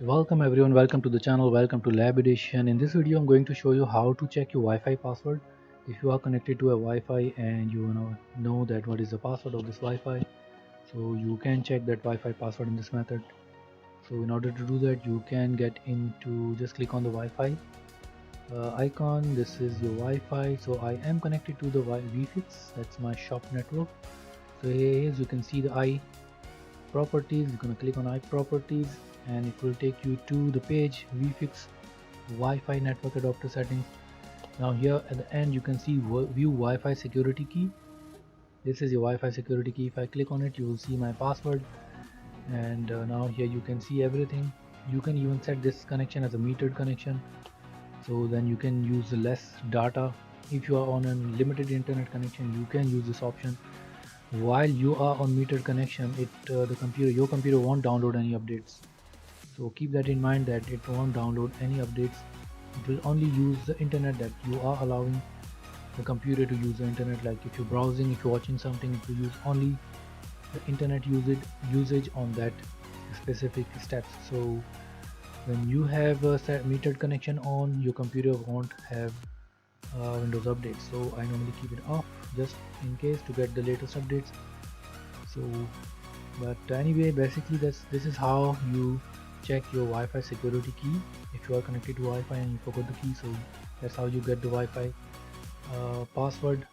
Welcome everyone, welcome to the channel, welcome to Lab Edition. In this video I'm going to show you how to check your Wi-Fi password. If you are connected to a Wi-Fi and you know that what is the password of this Wi-Fi, so you can check that Wi-Fi password in this method. So in order to do that, you can get into, just click on the Wi-Fi icon. This is your Wi-Fi. So I am connected to the Wi-Fi, that's my shop network. So here you can see the I properties. You're gonna click on I properties and it will take you to the page vfix Wi-Fi network adapter settings. Now here at the end you can see view Wi-Fi security key. This is your Wi-Fi security key. If I click on it, you will see my password, and now here you can see everything. You can even set this connection as a metered connection, so then you can use less data. If you are on a limited internet connection, you can use this option. While you are on metered connection, your computer won't download any updates. So keep that in mind, that it won't download any updates. It will only use the internet, that you are allowing the computer to use the internet. Like if you're browsing, if you're watching something, it will use only the internet usage on that specific steps. So when you have a set metered connection on, your computer won't have Windows updates. So I normally keep it off just in case to get the latest updates. So but anyway, basically this is how you check your Wi-Fi security key. If you are connected to Wi-Fi and you forgot the key, so that's how you get the Wi-Fi password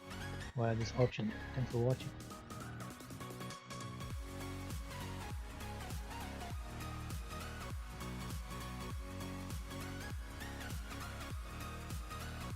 via this option. Thanks for watching.